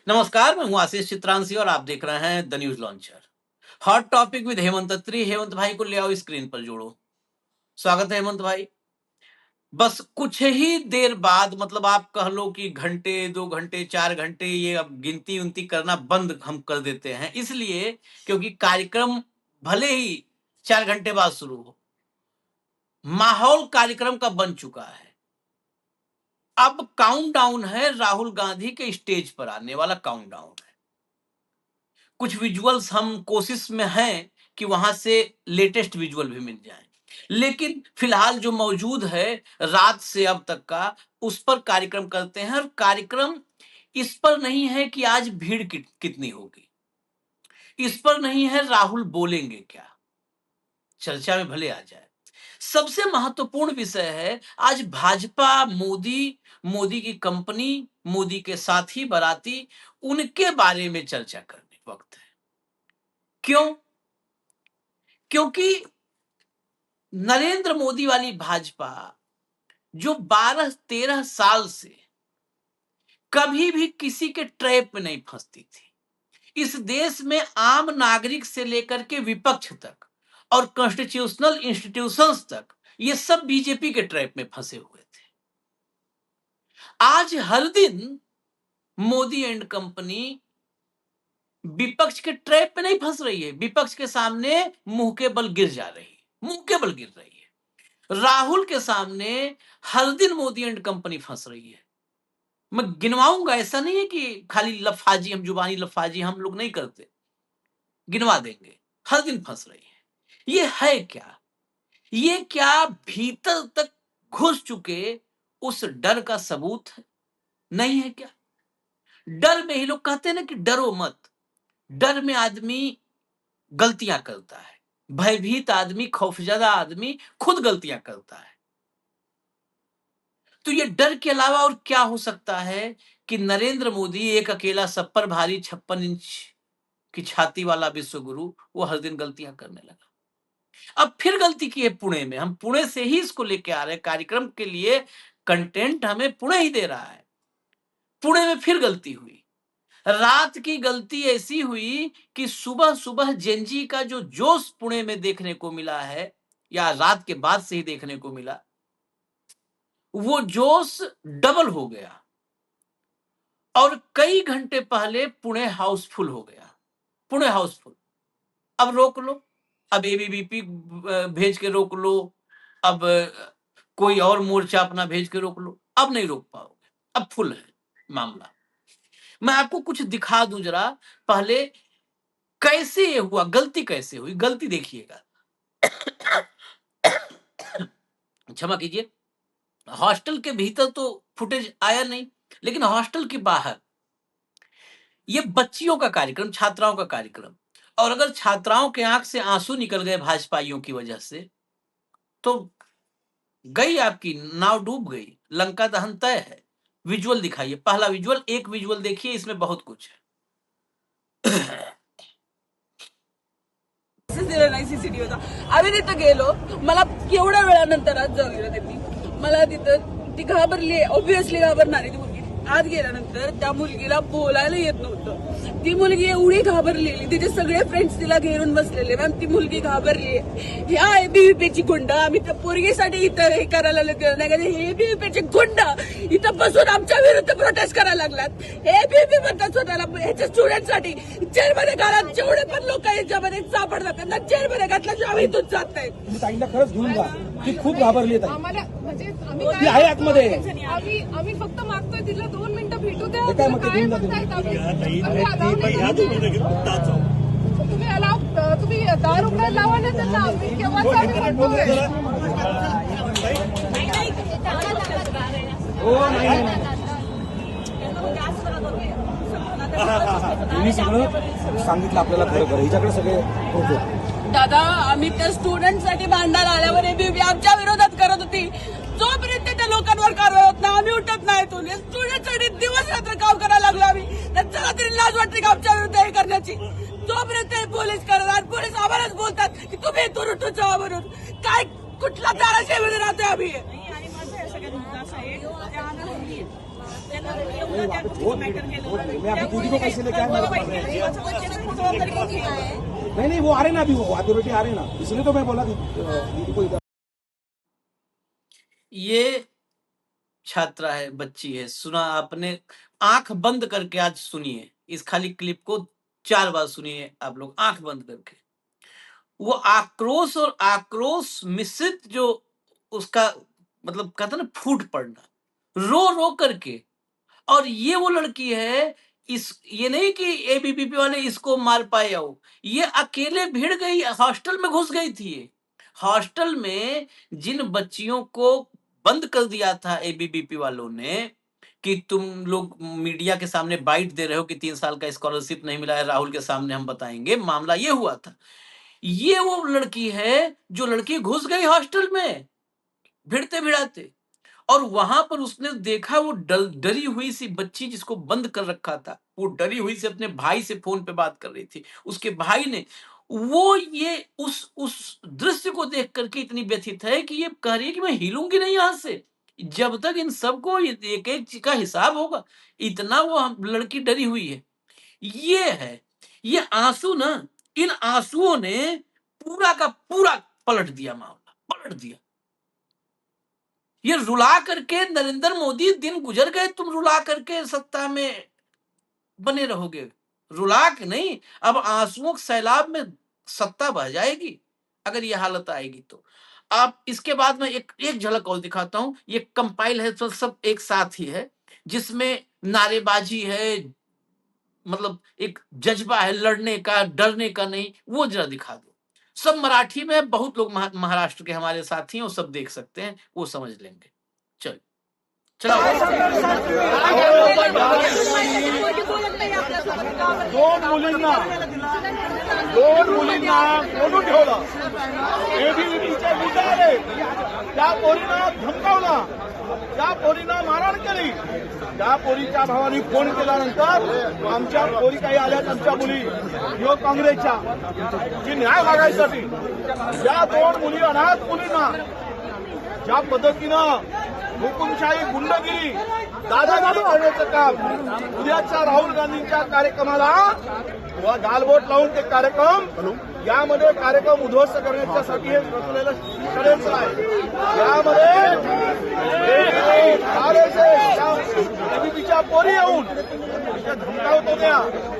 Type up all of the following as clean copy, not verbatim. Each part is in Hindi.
नमस्कार, मैं हूं आशीष चित्रांशी और आप देख रहे हैं the news launcher. Hot topic with Hemant Attri. हेमंत भाई को ले आओ, स्क्रीन पर जोड़ो। स्वागत है हेमंत भाई। बस कुछ ही देर बाद, मतलब आप कह लो कि घंटे 2 घंटे 4 घंटे, ये अब गिनती उनती करना बंद हम कर देते हैं, इसलिए क्योंकि कार्यक्रम भले ही 4 घंटे बाद शुरू हो, माहौल कार्यक्रम का बन चुका है। अब काउंटडाउन है, राहुल गांधी के स्टेज पर आने वाला काउंटडाउन है। कुछ विजुअल्स हम कोशिश में हैं कि वहां से लेटेस्ट विजुअल भी मिल जाए, लेकिन फिलहाल जो मौजूद है रात से अब तक का, उस पर कार्यक्रम करते हैं। और कार्यक्रम इस पर नहीं है कि आज भीड़ कितनी होगी, इस पर नहीं है राहुल बोलेंगे क्या, चर्चा में भले आ जाए। सबसे महत्वपूर्ण विषय है आज भाजपा, मोदी की कंपनी, मोदी के साथी बाराती, उनके बारे में चर्चा करने वक्त है। क्यों? क्योंकि नरेंद्र मोदी वाली भाजपा जो 12-13 साल से कभी भी किसी के ट्रैप में नहीं फंसती थी, इस देश में आम नागरिक से लेकर के विपक्ष तक और कॉन्स्टिट्यूशनल इंस्टीट्यूशंस तक, ये सब बीजेपी के ट्रैप में फंसे हुए थे। आज हर दिन मोदी एंड कंपनी विपक्ष के ट्रैप में नहीं फंस रही है, विपक्ष के सामने मुंह के बल गिर जा रही है, मुंह के बल गिर रही है। राहुल के सामने हर दिन मोदी एंड कंपनी फंस रही है। मैं गिनवाऊंगा, ऐसा नहीं है कि खाली लफाजी, हम जुबानी लफाजी हम लोग नहीं करते, गिनवा देंगे। हर दिन फंस रही है। ये है क्या? ये क्या भीतर तक घुस चुके उस डर का सबूत है? नहीं है क्या? डर में ही लोग कहते हैं ना कि डरो मत। डर में आदमी गलतियां करता है, भयभीत आदमी, खौफजदा आदमी खुद गलतियां करता है। तो ये डर के अलावा और क्या हो सकता है कि नरेंद्र मोदी, एक अकेला सब पर भारी 56 इंच की छाती वाला विश्वगुरु, वो हर दिन गलतियां करने लगा। अब फिर गलती की है पुणे में। हम पुणे से ही इसको लेके आ रहे हैं, कार्यक्रम के लिए कंटेंट हमें पुणे ही दे रहा है। पुणे में फिर गलती हुई। रात की गलती ऐसी हुई कि सुबह सुबह जेनजी का जो जोश पुणे में देखने को मिला है, या रात के बाद से ही देखने को मिला, वो जोश डबल हो गया और कई घंटे पहले पुणे हाउसफुल हो गया। पुणे हाउसफुल। अब रोक लो, अब एबीवीपी भेज के रोक लो, अब कोई और मोर्चा अपना भेज के रोक लो, अब नहीं रोक पाओगे, अब फुल है मामला। मैं आपको कुछ दिखा दूं जरा पहले, कैसे ये हुआ, गलती कैसे हुई। गलती देखिएगा, क्षमा कीजिए, हॉस्टल के भीतर तो फुटेज आया नहीं, लेकिन हॉस्टल के बाहर ये बच्चियों का कार्यक्रम, छात्राओं का कार्यक्रम, और अगर छात्राओं के आंख से आंसू निकल गए भाजपाइयों की वजह से, तो गई आपकी नाव, डूब गई, लंका दहन तय है। विजुअल दिखाइए, पहला विजुअल, एक विजुअल देखिए, इसमें बहुत कुछ है। नाही सीसीटीव्ही होता. आम्ही तिथं गेलो, मला केवढ्या वेळानंतर आज जगलं त्यांनी. मला तिथं ती घाबरली, ऑब्व्हियसली घाबरणार आहे ती मुलगी. आत गेल्यानंतर त्या मुलगीला बोलायला येत नव्हतं. ती मुलगी एवढी घाबरलेली, तिचे सगळे फ्रेंड्स तिला घेऊन बसलेले. मॅम ती मुलगी घाबरली. ह्या एबीव्हीपीची गुंड, आम्ही त्या पोरगीसाठी इथं हे करायला लागलो नाही का, हे एबीव्हीपीचे गुंड इथं बसून आमच्या विरुद्ध प्रोटेस्ट करायला लागलात. एबीव्हीपी म्हणतात स्वतःला, ह्याच्या स्टुडंटसाठी जेलमध्ये घालात. जेवढे पण लोक याच्यामध्ये सापडतात त्यांना जेलमध्ये घातल्याशिवाय आम्ही इथून जात नाही. ताईला खरंच घेऊन जा, ती खूप घाबरली आहे. आम्हाला म्हणजे ती आहे आतमध्ये. आम्ही फक्त मागतोय तिला 2 मिनिटं भेटू द्या. काय म्हणते, काय घेऊन जा म्हणतायत तुम्ही. तुम्ही अलाव, तुम्ही दार उघडायला लावा ना त्यांना. आम्ही केव्हाच आम्ही म्हणतोय. मी सगळं सांगितलं आपल्याला, खरं खरं हिच्याकडे सगळे होते. दादा, आम्ही त्या स्टुडंटसाठी भांडायला आल्यावर एबीव्हीपी आमच्या विरोधात करत होती. जोपर्यंत त्या लोकांवर कारवाई होत नाही आम्ही उठत नाही. तो स्टुडंटसाठी दिवस रात्र काम करायला लागलो आम्ही. त्यांना तरी लाज वाटते का आमच्या विरुद्ध हे करण्याची? जोपर्यंत पोलीस करतात, पोलीस आम्हालाच बोलतात की तुम्ही इथून उठून जावा म्हणून. काय कुठला ताराशेमध्ये राहतोय आम्ही? मैं अभी दीदी को कैसे लेके आया? नहीं, वो आ रहे ना, अभी वो अथॉरिटी आ रहे ना, इसलिए तो मैं बोला दीदी को इधर। ये छात्रा है, बच्ची है, सुना आपने? आंख बंद करके आज सुनिए इस खाली क्लिप को, 4 बार सुनिए आप लोग आंख बंद करके। वो आक्रोश और आक्रोश मिश्रित जो उसका मतलब कहता ना फूट पड़ना, रो रो करके। और ये वो लड़की है, ये नहीं कि एबीवीपी वाले इसको मार पाए हो, ये अकेले भिड़ गई, हॉस्टल में घुस गई थी ये। हॉस्टल में जिन बच्चियों को बंद कर दिया था एबीवीपी वालों ने कि तुम लोग मीडिया के सामने बाइट दे रहे हो कि 3 साल का स्कॉलरशिप नहीं मिला है, राहुल के सामने हम बताएंगे, मामला ये हुआ था। ये वो लड़की है जो लड़की घुस गई हॉस्टल में भिड़ते भिड़ाते, और वहां पर उसने देखा वो डरी हुई सी बच्ची जिसको बंद कर रखा था, वो डरी हुई से अपने भाई से फोन पे बात कर रही थी। उसके भाई ने वो ये उस दृश्य को देख करके इतनी व्यथित है कि ये कह रही है कि मैं हिलूंगी नहीं यहां से जब तक इन सबको एक एक चीज का हिसाब होगा। इतना वो लड़की डरी हुई है। ये है, ये आंसू ना, इन आंसुओं ने पूरा का पूरा पलट दिया, मामला पलट दिया। ये रुला करके नरेंद्र मोदी दिन गुजर गए, तुम रुला करके सत्ता में बने रहोगे, रुला के नहीं, अब आंसुओं के सैलाब में सत्ता बह जाएगी अगर ये हालत आएगी तो। आप इसके बाद में एक झलक और दिखाता हूं, ये कंपाइल है, तो सब एक साथ ही है, जिसमें नारेबाजी है, मतलब एक जज्बा है लड़ने का, डरने का नहीं, वो जरा दिखा दो। सब मराठी में है, बहुत लोग महाराष्ट्र के हमारे साथी हैं, वो सब देख सकते हैं, वो समझ लेंगे। चलो चलाओ। दोन मुलींना कोणून ठेवला, एबीव्हीपीचे गुंडाळे त्या पोरींना धमकावला, त्या पोरींना मारहाण केली। त्या पोरीच्या भावाने फोन केल्यानंतर आमच्या पोरी काही आल्यात, आमच्या मुली युवक काँग्रेसच्या जी न्याय मागायसाठी, या 2 मुली अनाथ मुलींना ज्या पद्धतीनं हुकुमशाही गुंडगिरी दादागिरी करण्याचं काम उद्याच्या राहुल गांधींच्या कार्यक्रमाला गालबोट लावून ते कार्यक्रम, यामध्ये कार्यक्रम उद्ध्वस्त करण्याच्यासाठी हे रचलेलं षडयंत्र आहे। यामध्ये एबीव्हीपीच्या पोरी येऊन धमकावत होत्या,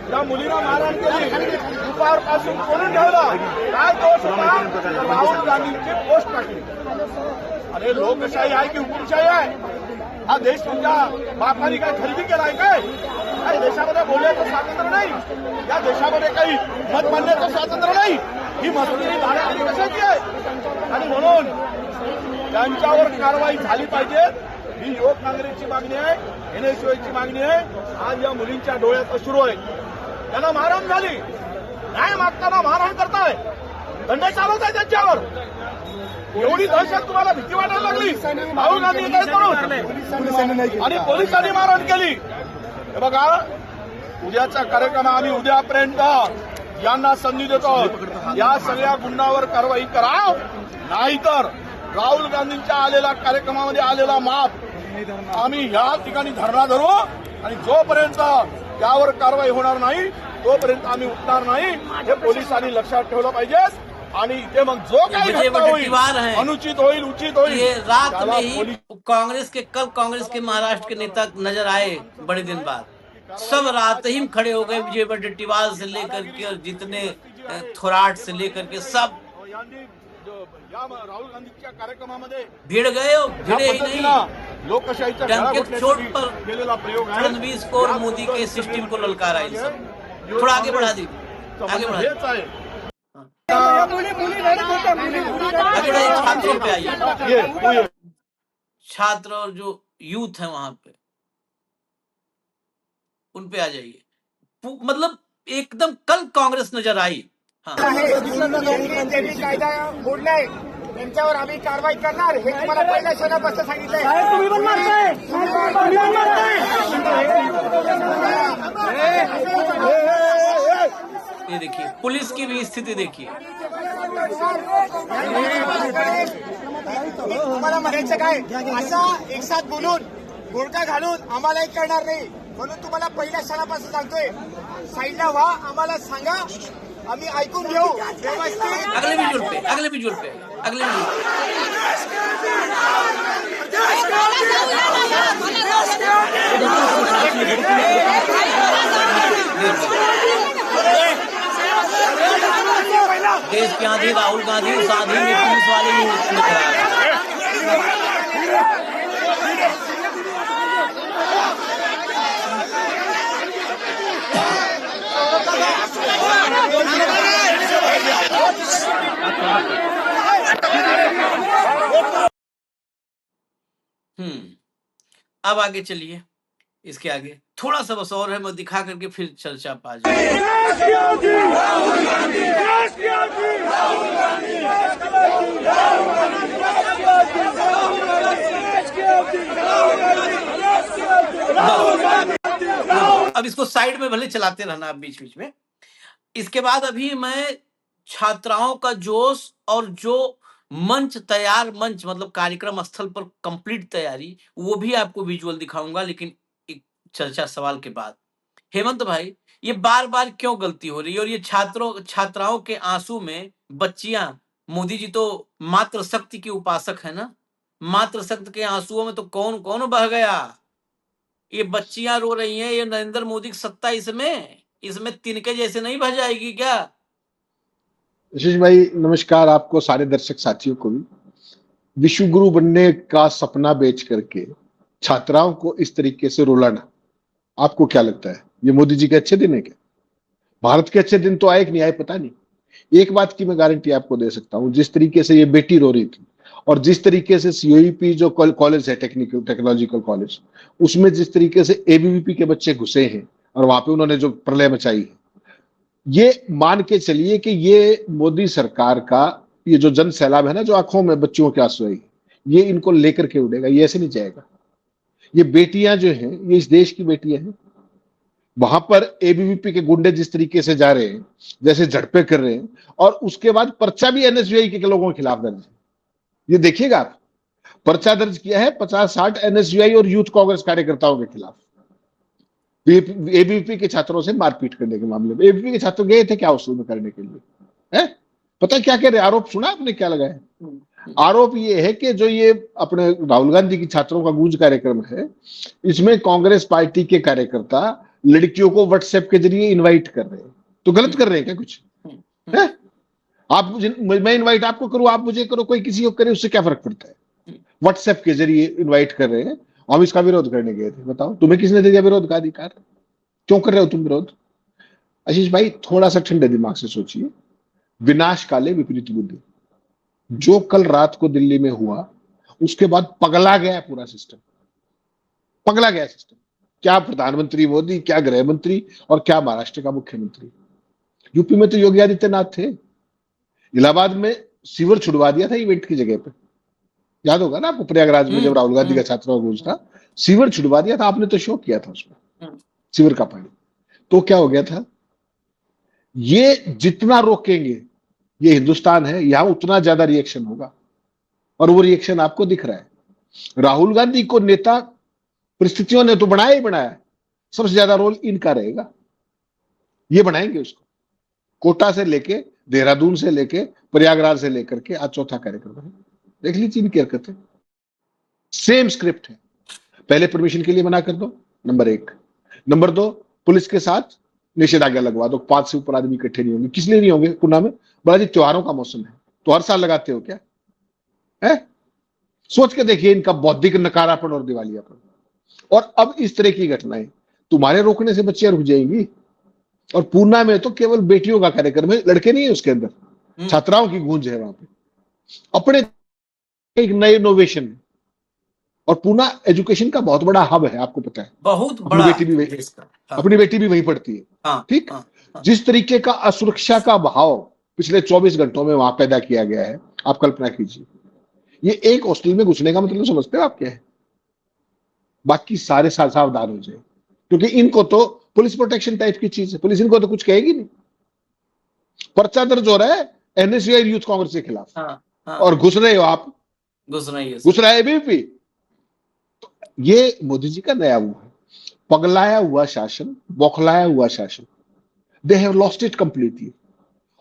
त्या मुलींना मारहाण केली, दुपारपासून कोणून ठेवला, काय दोष होता, राहुल गांधींची पोस्ट टाकली। अरे लोकशाही आहे की हुकुमशाही आहे? हा देश तुमच्या बापाने काय खरेदी केलाय काय? काही देशामध्ये बोलण्याचं स्वातंत्र्य नाही, या देशामध्ये काही मत मांडण्याचं स्वातंत्र्य नाही, ही मस्ती भारताची कशाची आहे? आणि म्हणून त्यांच्यावर कारवाई झाली पाहिजे, ही युवक काँग्रेसची मागणी आहे, एनएसयूआयची मागणी आहे। आज या मुलींच्या डोळ्यात अश्रू आहे, त्यांना मारहाण झाली, न्याय मागताना मारहाण करताय, दंड चालवताय त्यांच्यावर। एवढी दहशत तुम्हाला भीती वाटायला लागली राहुल गांधी येत म्हणून, आणि पोलिसांनी मारहाण केली। हे बघा, उद्याचा कार्यक्रम आम्ही उद्यापर्यंत यांना संधी देतो, या सगळ्या गुंडावर कारवाई करा, नाहीतर राहुल गांधींच्या आलेल्या कार्यक्रमामध्ये आलेला माप आम्ही या ठिकाणी धरणा धरू, आणि जोपर्यंत त्यावर कारवाई होणार नाही तोपर्यंत आम्ही उठणार नाही, हे पोलिसांनी लक्षात ठेवलं पाहिजे। आणि इथे मग जो काही घटना होईल, अनुचित होईल, उचित होईल, ये रात में ही कांग्रेस के, कल कांग्रेस के महाराष्ट्र के नेता नजर आए बड़े दिन बाद, सब रात ही में खड़े हो गए, विजय वडेट्टीवार से लेकर के और जितने थोराट से लेकर के सब राहुल गांधीच्या कार्यक्रमामध्ये भिड़ गए, और भिड़े ही नहीं, लोकशाहीच्या डंके चोट पर केलेला प्रयोग आहे। फडणवीस को और मोदी के सिस्टम को ललकारा है। सब थोड़ा आगे बढ़ा दी, आगे बढ़ा हेच आहे। आगे बढ़ा, छात्रों पे आइए, ये छात्र और जो यूथ है वहां पे, उन पे आ जाइए। मतलब एकदम कल कांग्रेस नजर आई। हाँ, कायदा मोडलाय, त्यांच्यावर आम्ही कारवाई करणार, हे तुम्हाला पहिल्या क्षणापासून सांगितलंय। ये देखिए पुलिस की भी स्थिति देखिए। तुम्हाला म्हणायचं काय, असा एक साथ बोलून गुडका घालून आम्हालाही करणार नाही. म्हणून तुम्हाला पहिल्या क्षणापासून सांगतोय, साईडला व्हा, आम्हाला सांगा, आम्ही ऐकून घेऊ व्यवस्थित. अगले विजुअल पे, अगले विजुअल पे, अगले विजुअल पे. देश की आंधी राहुल गांधी उस आंधी में पुलिस वाले ही निकल आए. अब आगे चलिए, इसके आगे थोड़ा सा बस और है, मैं दिखा करके फिर चर्चा पा जाए. अब इसको साइड में भले चलाते रहना आप बीच बीच में. इसके बाद अभी मैं छात्राओं का जोश और जो मंच तैयार, मंच मतलब कार्यक्रम स्थल पर कंप्लीट तैयारी, वो भी आपको विजुअल दिखाऊंगा, लेकिन एक चर्चा सवाल के बाद. हेमंत भाई, ये बार बार क्यों गलती हो रही है? और ये छात्राओं के आंसू में बच्चियां, मोदी जी तो मातृ शक्ति के उपासक है ना, मातृ शक्ति के आंसुओं में तो कौन कौन बह गया. ये बच्चियां रो रही हैं, ये नरेंद्र मोदी की सत्ता इसमें तिनके जैसे नहीं बह जाएगी क्या? आशीष भाई नमस्कार, आपको सारे दर्शक साथियों को भी. विश्व गुरु बनने का सपना बेच करके छात्राओं को इस तरीके से रुलाना, आपको क्या लगता है ये मोदी जी के अच्छे दिन है क्या? भारत के अच्छे दिन तो आए कि नहीं आए पता नहीं. एक बात की मैं गारंटी आपको दे सकता हूं, जिस तरीके से ये बेटी रो रही थी और जिस तरीके से सीओईपी जो कॉलेज है, टेक्नोलॉजिकल कॉलेज, उसमें जिस तरीके से एबीवीपी के बच्चे घुसे हैं और वहां पे उन्होंने जो प्रलय मचाई है, ये मान के चलिए कि ये मोदी सरकार का ये जो जन सैलाब है ना, जो आंखों में बच्चियों के आंसू है, ये इनको लेकर के उड़ेगा. ये ऐसे नहीं जाएगा. ये बेटियां जो हैं, ये इस देश की बेटियां हैं. वहां पर एबीवीपी के गुंडे जिस तरीके से जा रहे हैं, जैसे झड़पे कर रहे हैं, और उसके बाद पर्चा भी एनएसयूआई के लोगों के खिलाफ दर्ज है. ये देखिएगा आप, पर्चा दर्ज किया है 50-60 एनएसयूआई और यूथ कांग्रेस कार्यकर्ताओं के खिलाफ, एबीवीपी के छात्रों से मारपीट करने के मामले में. एबीवीपी के छात्र गए थे क्या वसूल में करने के लिए, है पता क्या कह रहे? आरोप सुना आपने क्या लगाया? आरोप ये है कि जो ये अपने राहुल गांधी की छात्रों का गूंज कार्यक्रम है, इसमें कांग्रेस पार्टी के कार्यकर्ता लड़कियों को व्हाट्सएप के जरिए इनवाइट कर रहे हैं. तो गलत कर रहे हैं क्या कुछ? है? आप मैं इनवाइट आपको करूं, आप मुझे करो, कोई किसी को करे, उससे क्या फर्क पड़ता है? व्हाट्सएप के जरिए इनवाइट कर रहे हैं. हम इसका विरोध करने गए थे. बताओ तुम्हें किसने दिया विरोध का अधिकार? क्यों कर रहे हो तुम विरोध? आशीष भाई थोड़ा सा ठंडे दिमाग से सोचिए. विनाश काले विपरीत बुद्धि. जो कल रात को दिल्ली में हुआ, उसके बाद पगला गया पूरा सिस्टम, पगला गया सिस्टम. क्या प्रधानमंत्री मोदी, क्या गृह मंत्री, और क्या महाराष्ट्र का मुख्यमंत्री. यूपी में तो योगी आदित्यनाथ थे. इलाहाबाद में सीवर छुड़वा दिया था इवेंट की जगह पे, याद होगा ना आपको, प्रयागराज में जब राहुल गांधी का छात्रों का गूंज था, सीवर छुड़वा दिया था. आपने तो शो किया था उसमें, सीवर का पानी. तो क्या हो गया था? ये जितना रोकेंगे, ये हिंदुस्तान है, यहां उतना ज्यादा रिएक्शन होगा, और वो रिएक्शन आपको दिख रहा है. राहुल गांधी को नेता परिस्थितियों ने तो बनाया ही बनाया. सबसे ज्यादा रोल इनका रहेगा. ये बनाएंगे उसको, कोटा से लेके, देहरादून से लेके, प्रयागराज से लेकर के आज चौथा कार्यक्रम है. देख लीजिए इनकी हरकतें, सेम स्क्रिप्ट है. पहले परमिशन के लिए मना कर दो, नंबर 1. नंबर 2, पुलिस के साथ निषेधाज्ञा लगवा दो. 5 से ऊपर आदमी इकट्ठे नहीं होंगे. किस लिए नहीं होंगे? पुणे में बड़ा जी त्योहारों का मौसम है, तो हर साल लगाते हो क्या? है? सोच के देखिए इनका बौद्धिक नकारापन और दिवालियापन. और अब इस तरह की घटनाएं तुम्हारे रोकने से बच्चियां रुक जाएंगी. और पूना में तो केवल बेटियों का कार्यक्रम है, लड़के नहीं है उसके अंदर, छात्राओं की गूंज है वहां पे. अपने एक नए इनोवेशन है. और पूना एजुकेशन का बहुत बड़ा हब है, आपको पता है. बहुत बड़ा. अपनी बेटी भी वहीं पढ़ती है. ठीक. जिस तरीके का असुरक्षा का भाव पिछले 24 घंटों में वहां पैदा किया गया है, आप कल्पना कीजिए. ये एक हॉस्टल में घुसने का मतलब समझते हो आप क्या है? बाकी सारे सावधान हो जाए, क्योंकि इनको तो पुलिस प्रोटेक्शन टाइप की चीज है. पुलिस इनको तो कुछ कहेगी नहीं. पर्चा दर्ज हो रहा है एनएसयूआई यूथ कांग्रेस के खिलाफ, और घुस रहे हो आप, घुस रहा है एबीवीपी. ये मोदी जी का नया वो है, पगलाया हुआ शासन, बौखलाया हुआ शासन। They have lost it completely.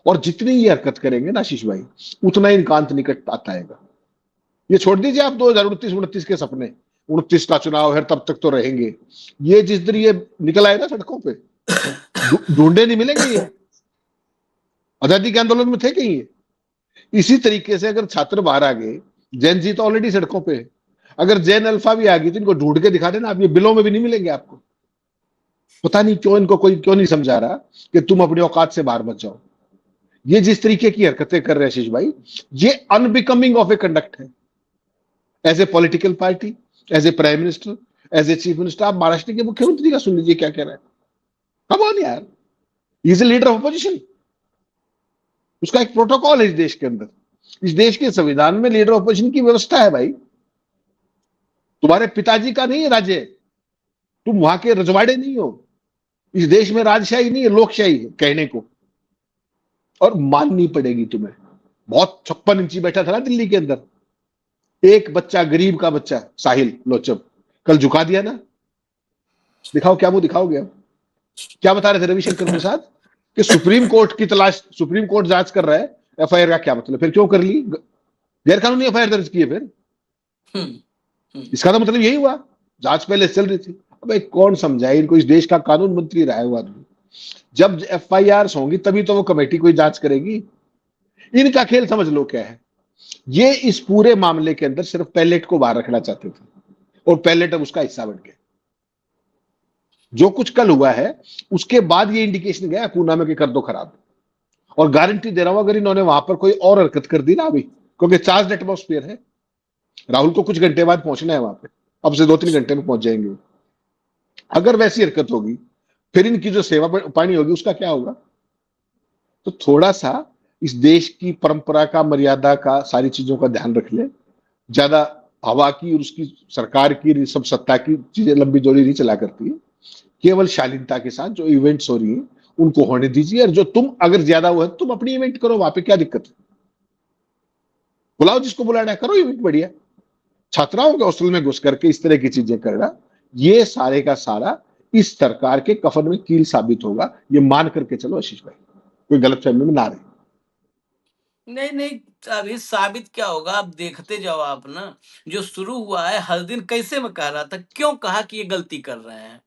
और जितनी ये हरकत करेंगे ना आशीष भाई, उतना इनका अंत निकट आता आएगा। ये छोड़ दीजिए आप 2029-29 के सपने, 29 का चुनाव है तब तक तो रहेंगे। ये जिस दिन ये निकल आए ना सड़कों पे, ढूंढे नहीं मिलेंगे ये। आजादी के आंदोलन में थे कहीं ये? इसी तरीके से अगर छात्र बाहर आ गए, जैन जी तो ऑलरेडी सड़कों पे है, अगर जैन अल्फा भी आ गई तो इनको ढूंढ के दिखा देना, आप ये बिलों में भी नहीं मिलेंगे आपको। पता नहीं क्यों इनको कोई क्यों नहीं समझा रहा कि तुम अपनी औकात से बाहर मत जाओ। ये जिस तरीके की हरकतें कर रहे हैं आशीष भाई, ये अनबिकमिंग ऑफ ए कंडक्ट है as a political party, as a prime minister, as a chief minister. आप महाराष्ट्र के मुख्यमंत्री का सुन लीजिए क्या कह रहा है। कम ऑन यार, is a leader of opposition, उसका एक प्रोटोकॉल है इस देश के अंदर। इस देश के संविधान में लीडर ऑफ अपोजिशन की व्यवस्था है भाई। तुम्हारे पिताजी का नहीं है राज्य, तुम वहां के रजवाड़े नहीं हो। इस देश में राजशाही नहीं है, लोकशाही है कहने को, और माननी पड़ेगी तुम्हें। बहुत 56 इंची बैठा था ना दिल्ली के अंदर, एक बच्चा, गरीब का बच्चा साहिल लोचब, कल झुका दिया ना। दिखाओ क्या मुंह दिखाओगे अब। क्या बता रहे थे रविशंकर प्रसाद कि सुप्रीम कोर्ट की तलाश, सुप्रीम कोर्ट जांच कर रहा है, एफआईआर का क्या मतलब? फिर क्यों कर ली? गैर कानूनी एफआईआर दर्ज की है फिर। इसका तो मतलब यही हुआ, जांच पहले चल रही थी। अब कौन समझाए इनको, इस देश का कानून मंत्री रहा है वो आदमी। जब एफआईआर होंगी तभी तो वो कमेटी कोई जांच करेगी। इनका खेल समझ लो क्या है। ये इस पूरे मामले के अंदर सिर्फ पैलेट को बाहर रखना चाहते थे, और पैलेट अब उसका हिस्सा बन गया। जो कुछ कल हुआ है उसके बाद ये इंडिकेशन गया पूना में कि कर दो खराब। और गारंटी दे रहा हूं, अगर इन्होंने वहां पर कोई और हरकत कर दी ना अभी, क्योंकि चार्ज एटमॉस्फेयर है, राहुल को कुछ घंटे बाद पहुंचना है वहां पे, अब से 2-3 घंटे में पहुंच जाएंगे। अगर वैसी हरकत होगी फिर इनकी जो सेवा पानी होगी उसका क्या होगा? तो थोड़ा सा इस देश की परंपरा का, मर्यादा का, सारी चीजों का ध्यान रख ले। ज्यादा हवा की और उसकी सरकार की सब सत्ता की चीजें लंबी जोड़ी नहीं चला करती है। केवल शालीनता के साथ जो इवेंट्स हो रही हैं उनको होने दीजिए। और जो तुम अगर ज्यादा हुआ है तुम अपनी इवेंट करो, वहां पे क्या दिक्कत है? बुलाओ जिसको बुलाना है, करो इवेंट बढ़िया। छात्राओं के हॉस्टल में घुस करके इस तरह की चीजें करना, ये सारे का सारा इस सरकार के कफन में कील साबित होगा। ये मान करके चलो आशीष भाई, कोई गलतफहमी में ना रहे। नहीं नहीं, अभी साबित क्या होगा, आप देखते जाओ। आप ना, जो शुरू हुआ है, हर दिन कैसे मैं कह रहा था, क्यों कहा कि ये गलती कर रहे हैं।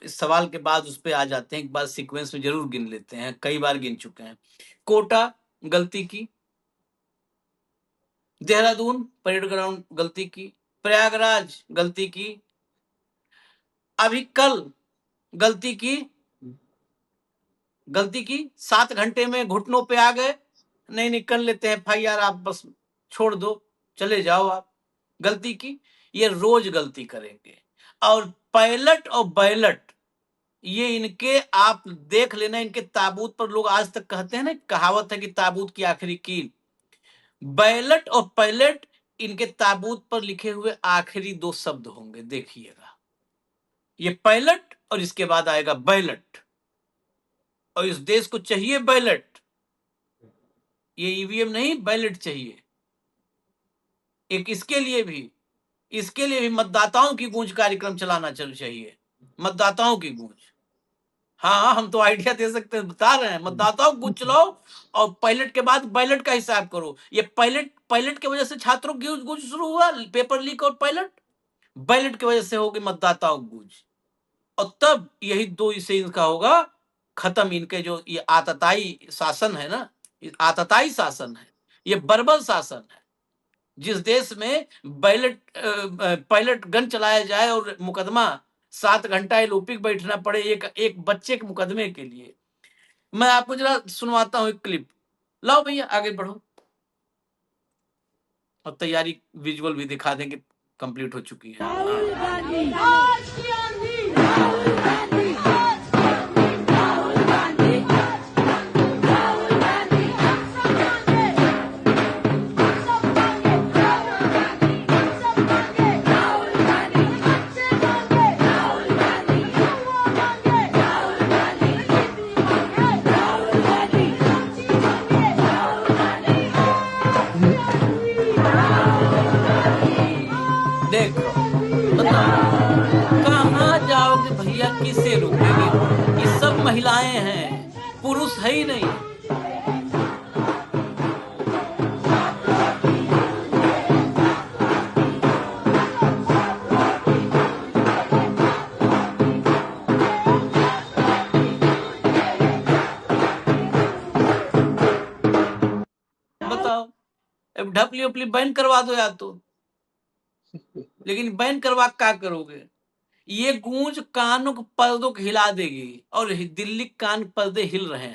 इस सवाल के बाद उस पर आ जाते हैं, एक बार सीक्वेंस में जरूर गिन लेते हैं, कई बार गिन चुके हैं। कोटा गलती की, देहरादून परेड ग्राउंड गलती की, प्रयागराज गलती की, अभी कल गलती की। 7 घंटे में घुटनों पे आ गए, नहीं कर लेते हैं एफआईआर, आप बस छोड़ दो, चले जाओ आप। गलती की, ये रोज गलती करेंगे। और पायलट और बैलट, ये इनके आप देख लेना, इनके ताबूत पर लोग आज तक कहते हैं ना, कहावत है कि ताबूत की आखिरी कील। बैलट और पायलट, इनके ताबूत पर लिखे हुए आखिरी 2 शब्द होंगे, देखिएगा। ये पायलट और इसके बाद आएगा बैलट। और इस देश को चाहिए बैलट, ये ईवीएम नहीं, बैलेट चाहिए। एक इसके लिए भी मतदाताओं की गूंज कार्यक्रम चलाना चाहिए। मतदाताओं की गूंज, हाँ हम तो आइडिया दे सकते हैं, बता रहे हैं। मतदाताओं को गूंज चलाओ और पायलट के बाद बैलेट का हिसाब करो। ये पायलट की वजह से छात्रों की गूंज शुरू हुआ, पेपर लीक और पायलट। बैलेट की वजह से होगी मतदाताओं की गूंज, और तब यही 2 से इनका होगा खत्म। इनके जो ये आतताई शासन है ना, आतताई शासन है, ये बर्बर शासन है। जिस देश में पायलट गन चलाया जाए और मुकदमा 7 घंटा एलओपी बैठना पड़े एक बच्चे के मुकदमे के लिए। मैं आपको जरा सुनवाता हूं एक क्लिप। लाओ भैया आगे बढ़ो, और तैयारी विजुअल भी दिखा देंगे, कंप्लीट हो चुकी है। देखो बताओ, हैं, पुरुष है ही नहीं। बताओ, अब ढपली उपली बैन करवा दो या तो, लेकिन बैन करवा क्या करोगे? ये गूंज कानों के पर्दों को हिला देगी, और दिल्ली कान पर्दे हिल रहे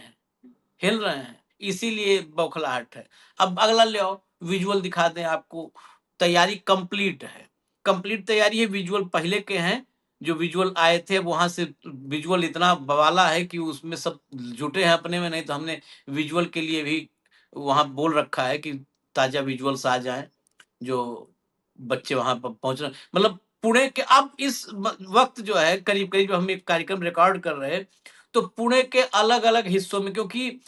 हैं, इसीलिए बौखलाहट है। अब अगला ले आओ, विजुअल दिखा दें आपको। तैयारी कंप्लीट है, कंप्लीट तैयारी है। विजुअल पहले के हैं, जो विजुअल आए थे वहां से विजुअल इतना बवाला है कि उसमें सब जुटे हैं अपने में, नहीं तो हमने विजुअल के लिए भी वहां बोल रखा है कि ताजा विजुअल्स आ जाएं, जो बच्चे वहां पर पहुंच रहे। मतलब पुणे के अब इस वक्त जो है करीब करीब हम एक कार्यक्रम रिकॉर्ड कर रहे हैं, तो पुणे के अलग अलग हिस्सों में, क्योंकि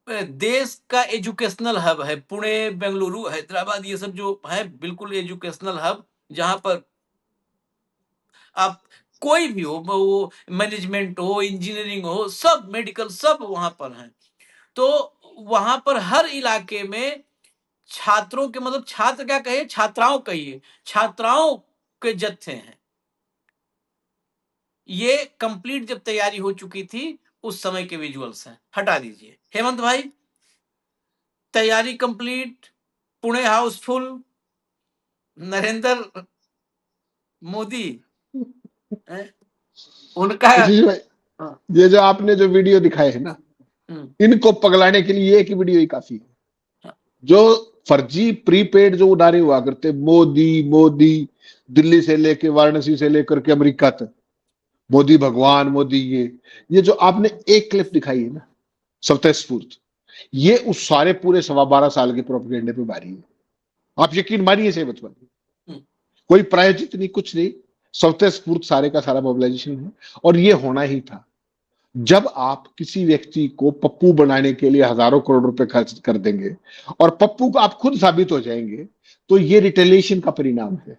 देश का एजुकेशनल हब है पुणे, बेंगलुरु, हैदराबाद, ये सब जो है बिल्कुल एजुकेशनल हब, जहां पर आप कोई भी हो, वो मैनेजमेंट हो, इंजीनियरिंग हो, सब मेडिकल, सब वहां पर हैं। तो वहां पर हर इलाके में छात्रों के, मतलब छात्र क्या कहिए, छात्राओं कहिए, छात्राओं के जत्थे हैं। ये कंप्लीट जब तैयारी हो चुकी थी उस समय के विजुअल्स हैं, हटा दीजिए। हेमंत भाई, तैयारी कंप्लीट, पुणे हाउसफुल, नरेंद्र मोदी हैं? उनका आशीष भाई, हाँ, ये जो आपने जो वीडियो दिखाए है ना, इनको पगलाने के लिए एक ही वीडियो ही काफी है। हाँ। जो फर्जी प्रीपेड जो नारे हुआ करते, मोदी मोदी, दिल्ली से लेके वाराणसी से लेकर के अमेरिका तक, मोदी भगवान, मोदी ये जो आपने एक क्लिप दिखाई है ना, स्वतःस्फूर्त, ये उस सारे पूरे 12.25 साल के प्रोपेगेंडे पे भारी है। आप यकीन मानिए से बचपन, कोई प्रायोजित नहीं, कुछ नहीं, स्वतःस्फूर्त सारे का सारा मोबिलाइजेशन है। और ये होना ही था। जब आप किसी व्यक्ति को पप्पू बनाने के लिए हजारों करोड़ रुपए खर्च कर देंगे और पप्पू को आप खुद साबित हो जाएंगे, तो ये रिटेलिएशन का परिणाम है।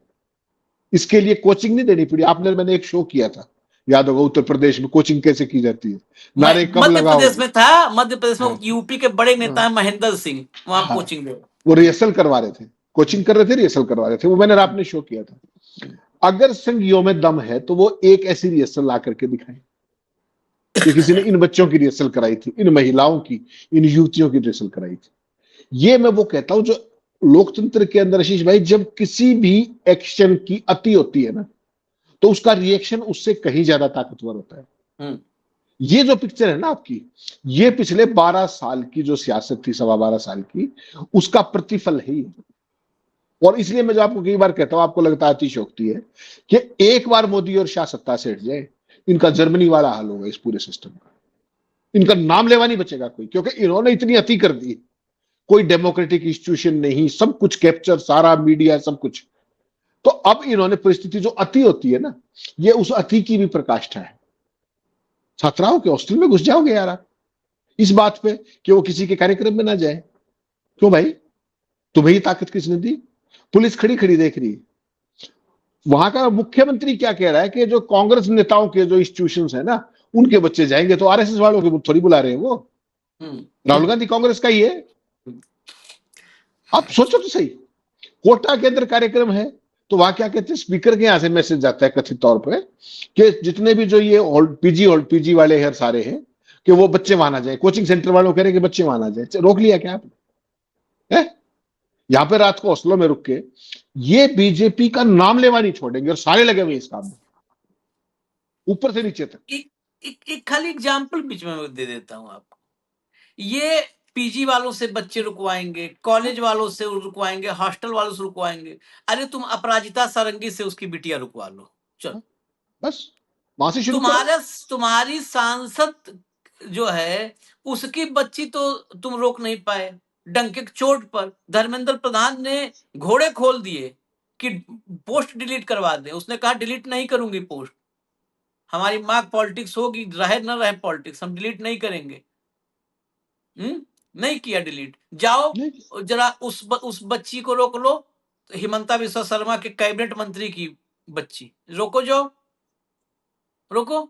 इसके लिए कोचिंग नहीं देनी पड़ी। मैंने एक शो किया था, याद होगा, उत्तर प्रदेश में कोचिंग कैसे की जाती है, नारे कब मध्य लगाओ। प्रदेश में था, मध्य प्रदेश में हाँ। यूपी के बड़े नेता हैं महेंद्र सिंह, वहां हाँ। कोचिंग दे। वो रिहर्सल करवा रहे थे, कोचिंग कर रहे थे, रिहर्सल करवा रहे थे, वो मैंने आपने शो किया था। अगर संघियों में दम है तो वो एक ऐसी रिहर्सल ला करके दिखाएं कि किसी ने इन बच्चों की रिहर्सल कराई थी, इन महिलाओं की, इन युवतियों की रिहर्सल कराई थी। ये मैं वो कहता हूं, जो लोकतंत्र के अंदर आशीष भाई, जब किसी भी एक्शन की अति होती है ना, तो उसका रिएक्शन उससे कहीं ज्यादा ताकतवर होता है। ये जो पिक्चर है ना आपकी, ये पिछले 12 साल की जो सियासत थी, 12.25 साल की, उसका प्रतिफल है ये। और इसलिए मैं जो आपको कई बार कहता हूं, आपको लगता है अतिशयोक्ति है, कि एक बार मोदी और शाह सत्ता से हट जाए, इनका जर्मनी वाला हाल होगा इस पूरे सिस्टम का। इनका नाम लेवा नहीं बचेगा कोई, क्योंकि इन्होंने इतनी अति कर दी। कोई डेमोक्रेटिक इंस्टीट्यूशन नहीं, सब कुछ कैप्चर, सारा मीडिया, सब कुछ। तो अब इन्होंने परिस्थिति जो अति होती है ना, ये उस अति की भी प्रकाष्ठा है। छात्राओं के हॉस्टल में घुस जाओगे यार आप, इस बात पे कि वो किसी के कार्यक्रम में ना जाए। क्यों भाई, तुम्हें ही ताकत किसने दी? पुलिस खड़ी खड़ी देख रही है। वहां का मुख्यमंत्री क्या कह रहा है कि जो कांग्रेस नेताओं के जो इंस्टीट्यूशंस है ना, उनके बच्चे जाएंगे, तो आरएसएस वालों के थोड़ी बुला रहे हैं वो। राहुल गांधी कांग्रेस का ही है। आप सोचो तो सही, कोटा के अंदर कार्यक्रम है, तो वहां क्या कहते हैं, स्पीकर के यहां से मैसेज जाता है कथित तौर पर कि जितने भी जो ये पीजी वाले हैं सारे हैं, कि वो बच्चे वहां ना जाए। कोचिंग सेंटर वालों कह रहे हैं कि बच्चे वहां ना जाए। रोक लिया क्या आपने? यहां पे रात को हॉस्टलों में रुक के ये बीजेपी का नाम लेवा नहीं छोड़ेंगे, और सारे लगे हुए इस काम में, ऊपर से नीचे तक। एक खाली एग्जाम्पल बीच में दे देता हूं आपको। ये पीजी वालों से बच्चे रुकवाएंगे, कॉलेज वालों से रुकवाएंगे, हॉस्टल वालों से रुकवाएंगे। अरे तुम अपराजिता सारंगी से उसकी बिटिया रुकवा लो, चलो, बस वहां से शुरू करो। तुम्हारी सांसद जो है उसकी बच्ची तो तुम रोक नहीं पाए, डंके की चोट पर। धर्मेंद्र प्रधान ने घोड़े खोल दिए कि पोस्ट डिलीट करवा दे। उसने कहा डिलीट नहीं करूंगी पोस्ट, हमारी माँ पॉलिटिक्स होगी, रहे न रहे पॉलिटिक्स, हम डिलीट नहीं करेंगे। नहीं किया डिलीट। जाओ जरा उस बच्ची को रोक लो, हिमंता बिस्वा शर्मा के कैबिनेट मंत्री की बच्ची, रोको, जाओ रोको।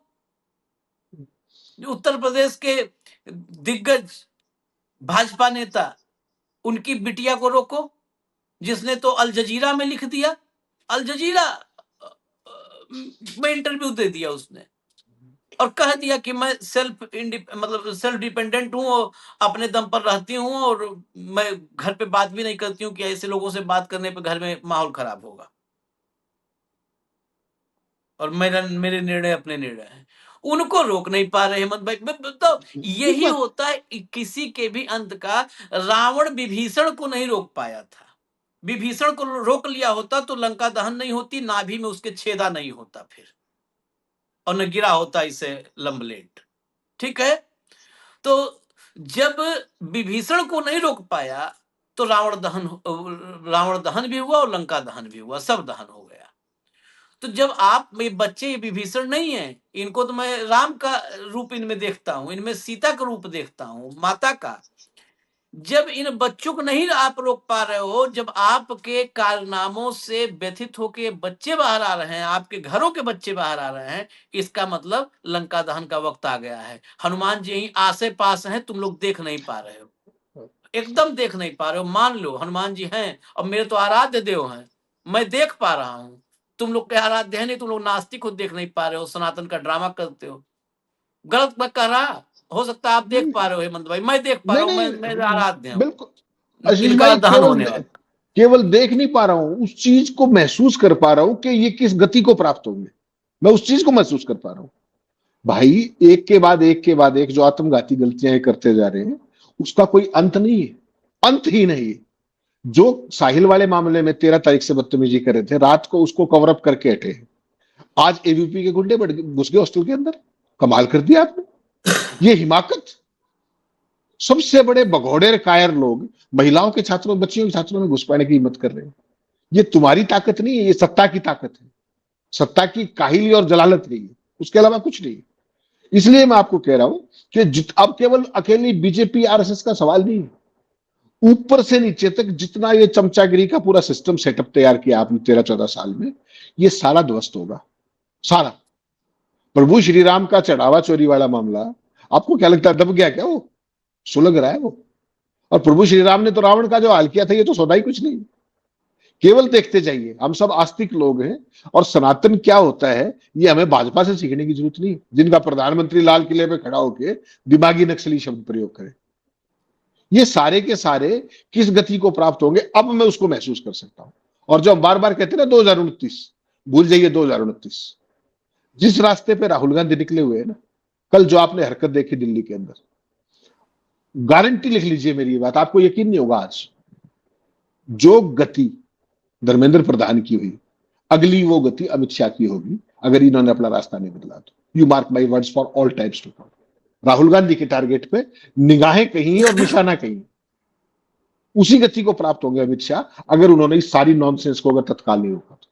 उत्तर प्रदेश के दिग्गज भाजपा नेता, उनकी बिटिया को रोको, जिसने तो अल जजीरा में लिख दिया, अल जजीरा में इंटरव्यू दे दिया उसने और कह दिया कि मैं सेल्फ डिपेंडेंट हूं और अपने दम पर रहती हूं और मैं घर पे बात भी नहीं करती हूं कि ऐसे लोगों से बात करने पे घर में माहौल खराब होगा और मेरे निर्णय अपने निर्णय हैं। उनको रोक नहीं पा रहे हेमंत भाई। तो यही होता है किसी के भी अंत का। रावण विभीषण को नहीं रोक पाया था। विभीषण को रोक लिया होता तो लंका दहन नहीं होती, नाभि में उसके छेदा नहीं होता फिर, और न गिरा होता इसे लंबलेट। ठीक है, तो जब विभीषण को नहीं रोक पाया तो रावण दहन भी हुआ और लंका दहन भी हुआ, सब दहन हो गया। तो जब आप में बच्चे विभीषण नहीं है, इनको तो मैं राम का रूप इनमें देखता हूं, इनमें सीता का रूप देखता हूं, माता का। जब इन बच्चों को नहीं आप रोक पा रहे हो, जब आपके कारनामों से व्यथित होके बच्चे बाहर आ रहे हैं, आपके घरों के बच्चे बाहर आ रहे हैं, इसका मतलब लंका दहन का वक्त आ गया है। हनुमान जी यहीं आसे पास हैं, तुम लोग देख नहीं पा रहे हो, एकदम देख नहीं पा रहे हो। मान लो हनुमान जी हैं और मेरे तो आराध्य देव हैं, मैं देख पा रहा हूं। तुम लोग के आराध्य है नहीं, तुम लोग नास्तिक हो, देख नहीं पा रहे हो, सनातन का ड्रामा करते हो। गलत मैं कह रहा, हो सकता है आप देख पा रहे हो हेमंत भाई, मैं देख पा रहा हूं, मैं आराध्य हूं, बिल्कुल आशीष इनका भाई, दहन होने वाला। केवल देख नहीं पा रहा हूं, उस चीज को महसूस कर पा रहा हूं कि ये किस गति को प्राप्त होंगे। मैं उस चीज को महसूस कर पा रहा हूं भाई। एक के बाद एक के बाद एक जो आत्मघाती गलतियां करते जा रहे हैं, उसका कोई अंत नहीं है, अंत ही नहीं है। जो साहिल वाले मामले में 13 तारीख से बदतमीजी कर रहे थे, रात को उसको कवर अप करके हटे हैं। आज एबीपी के गुंडे घुस गए हॉस्टल के अंदर। कमाल कर दिया आपने। ये हिमाकत। सबसे बड़े भगोड़े कायर लोग महिलाओं के छात्रों, बच्चियों के छात्रों में घुस पाने की हिम्मत कर रहे हैं। ये तुम्हारी ताकत नहीं है, ये सत्ता की ताकत है। सत्ता की काहिली और जलालत है ये, उसके अलावा कुछ नहीं। इसलिए मैं आपको कह रहा हूं कि अब केवल अकेली बीजेपी आरएसएस का सवाल नहीं है, ऊपर से नीचे तक जितना ये चमचागिरी का पूरा सिस्टम सेटअप तैयार किया आपने 13-14 साल में, ये सारा ध्वस्त होगा, सारा। प्रभु श्री राम का चढ़ावा चोरी वाला मामला, आपको क्या लगता है दब गया क्या? वो सुलग रहा है वो। और प्रभु श्री राम ने तो रावण का जो हाल किया था, ये तो सौदा ही कुछ नहीं। केवल देखते जाइए, हम सब आस्तिक लोग हैं और सनातन क्या होता है ये हमें भाजपा से सीखने की जरूरत नहीं, जिनका प्रधानमंत्री लाल किले पे खड़ा होकर दिमागी नक्सली शब्द प्रयोग करे। ये सारे के सारे किस गति को प्राप्त होंगे, अब मैं उसको महसूस कर सकता हूं। और जो हम बार बार कहते हैं ना 2029, भूल जाइए 2029। जिस रास्ते पे राहुल गांधी निकले हुए हैं ना, कल जो आपने हरकत देखी दिल्ली के अंदर, गारंटी लिख लीजिए मेरी ये बात, आपको यकीन नहीं होगा आज, जो गति धर्मेंद्र प्रधान की हुई, अगली वो गति अमित शाह की होगी अगर इन्होंने अपना रास्ता नहीं बदला तो। You mark my words for all times to come. Rahul Gandhi के टारगेट पे निगाहें कहीं और निशाना कहीं। उसी गति को प्राप्त होंगे अमित शाह अगर उन्होंने इस सारी नॉनसेंस को अगर तत्काल नहीं रोका तो।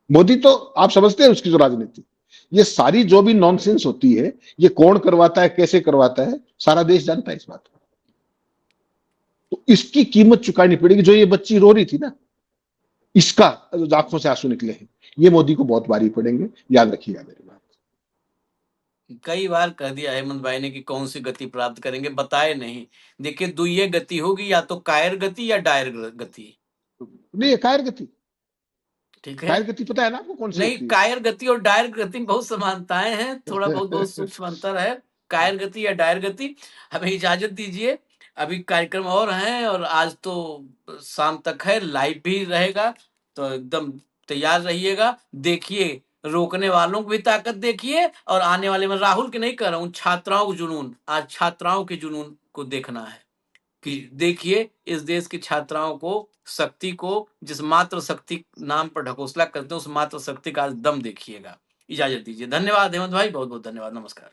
मोदी तो आप समझते हैं उसकी जो राजनीति, ये सारी जो भी नॉनसेंस होती है, ये कौन करवाता है, कैसे करवाता है, सारा देश जानता है इस बात को। तो इसकी कीमत चुकानी पड़ेगी। जो ये बच्ची रो रही थी ना, इसका आंखों से आंसू निकले हैं, ये मोदी को बहुत भारी पड़ेंगे, याद रखिएगा मेरी बात। कई बार कह दिया हेमंत भाई ने कि कौन सी गति प्राप्त करेंगे, बताए नहीं। देखिए दुइये गति होगी, या तो कायर गति या डायर गति। नहीं, कायर गति, ठीक है, कायर गति पता है ना आपको कौन सी नहीं होती है? कायर गति और डायर गति में बहुत समानताएं हैं, थोड़ा बहुत सूक्ष्म अंतर है। कायर गति या डायर गति। हमें इजाजत दीजिए, अभी कार्यक्रम और हैं और आज तो शाम तक है, लाइव भी रहेगा, तो एकदम तैयार रहिएगा। देखिए रोकने वालों को भी ताकत देखिए, और आने वाले में राहुल की नहीं कर रहा हूँ, छात्राओं को जुनून, आज छात्राओं के जुनून को देखना है कि देखिए इस देश की छात्राओं को, शक्ति को, जिस मात्र शक्ति नाम पर ढकोसला करते हैं, उस मात्र शक्ति का आज दम देखिएगा। इजाजत दीजिए, धन्यवाद हेमंत भाई, बहुत बहुत धन्यवाद, नमस्कार।